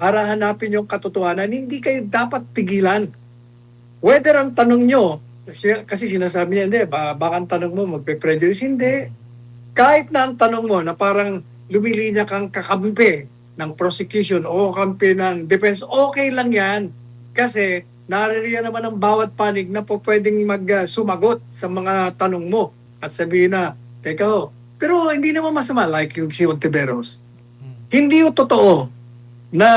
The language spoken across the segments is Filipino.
para hanapin yung katotohanan, hindi kayo dapat pigilan. Whether ang tanong nyo, kasi sinasabi niya, hindi, baka ang tanong mo magpe-prejudice, hindi. Kahit na ang tanong mo na parang lumilinya kang kakampi ng prosecution o kampi ng defense, okay lang yan. Kasi naririyan naman ang bawat panig na po pwedeng sumagot sa mga tanong mo at sabihin na, teka ho, pero hindi naman masama like yung si Ontiveros. Hindi yung totoo na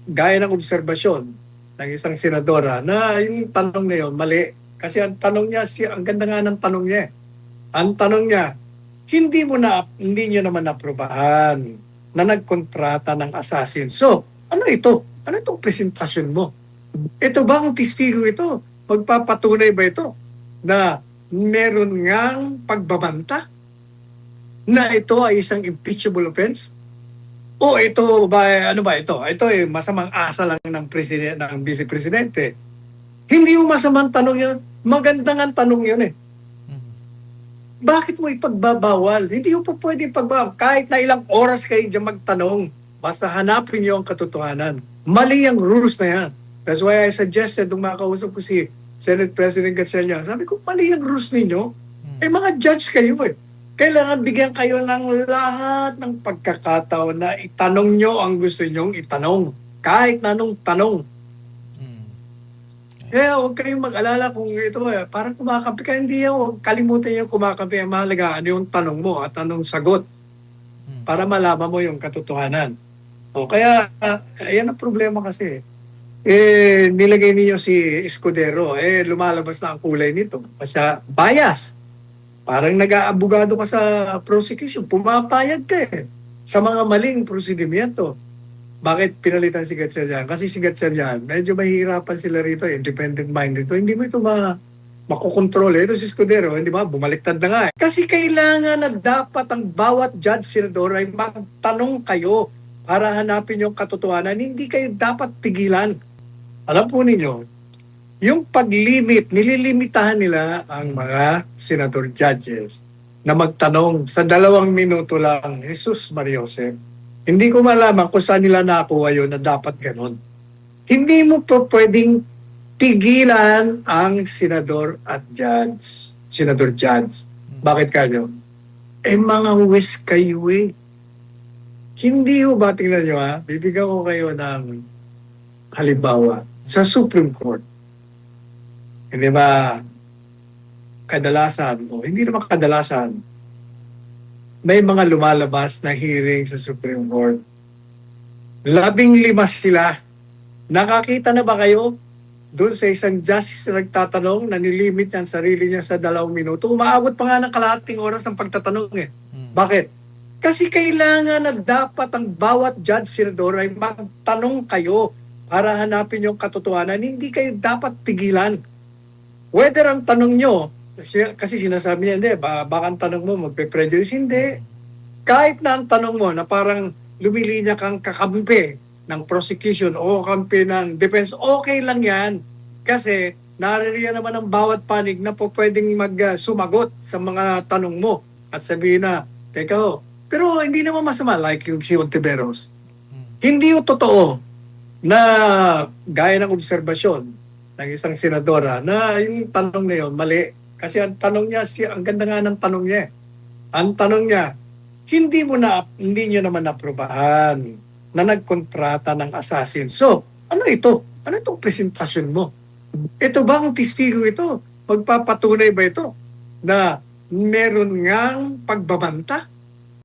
gaya ng obserbasyon ng isang senadora na yung tanong na yun, mali. Kasi ang tanong niya, ang ganda nga ng tanong niya. Ang tanong niya, hindi niyo naman naprobahan na nagkontrata ng assassin. So, ano ito? Ano itong presentasyon mo? Ito ba ang testigo ito? Magpapatunay ba ito na meron ngang pagbabanta na ito ay isang impeachable offense? O ito ba, ano ba ito? Ito ay masamang asa lang ng president, ng vice presidente. Hindi yung masamang tanong yun. Magandang ang tanong yun eh. Bakit mo ipagbabawal? Hindi mo po pwede ipagbabawal. Kahit na ilang oras kayo dyan magtanong, basta hanapin niyo ang katotohanan. Mali ang rules na yan. That's why I suggested, nung makausap ko si Senate President Gatchalian, sabi ko, mali ang rules ninyo. Eh mga judge kayo eh. Kailangan bigyan kayo ng lahat ng pagkakataon na itanong nyo ang gusto nyong itanong. Kahit na anong tanong. Kaya huwag kayong mag-alala kung ito parang kumakampi ka. Hindi yan, huwag kalimutan yung kumakampi. Ang mahalaga, ano yung tanong mo at anong sagot para malaman mo yung katotohanan. O kaya, yan ang problema kasi. Nilagay niyo si Escudero, lumalabas na ang kulay nito. Kasi bias. Parang nag-aabogado ka sa prosecution, pumapayag ka sa mga maling prosedimento. Bakit pinalitan si Gatchalian? Kasi si Gatchalian, medyo mahihirapan sila rito, independent-minded. Hindi mo ito makokontrol. Ito si Escudero, hindi ba? Bumaliktad na nga. Kasi kailangan na dapat ang bawat judge, senador ay magtanong kayo para hanapin yung katotohanan. Hindi kayo dapat pigilan. Alam po ninyo, yung pag-limit, nililimitahan nila ang mga senador judges na magtanong sa 2 minuto lang, Jesus Mariosep. Hindi ko malaman kung saan nila nakuha yun na dapat ganun. Hindi mo po pwedeng pigilan ang senador at judge. Senador judge. Bakit kayo? Mga huwes kayo eh. Hindi ho ba, tingnan nyo bibigyan ko kayo ng halimbawa sa Supreme Court. Hindi ba kadalasan, o hindi naman kadalasan, may mga lumalabas na hearing sa Supreme Court. 15 sila. Nakakita na ba kayo doon sa isang justice na nagtatanong na nilimit ang sarili niya sa 2 minuto? Umaabot pa nga ng kalahating oras ang pagtatanong Bakit? Kasi kailangan na dapat ang bawat judge, senador ay magtanong kayo para hanapin yung katotohanan. Hindi kayo dapat pigilan. Whether ang tanong nyo, kasi sinasabi niya, hindi, baka ang tanong mo magpe-prejudice, hindi. Kahit na ang tanong mo na parang lumilinya kang kakampi ng prosecution o kampi ng defense, okay lang yan. Kasi naririyan naman ang bawat panig na po pwedeng sumagot sa mga tanong mo at sabihin na, teka ho, pero hindi naman masama like yung si Ontiveros. Hindi yung totoo na gaya ng obserbasyon ng isang senadora na yung tanong na yun, mali. Kasi ang tanong niya, ang ganda nga ng tanong niya. Ang tanong niya, hindi niyo naman naprobahan na nagkontrata ng assassin. So, ano ito? Ano itong presentasyon mo? Ito ba ang testigo ito? Magpapatunay ba ito na meron ngang pagbabanta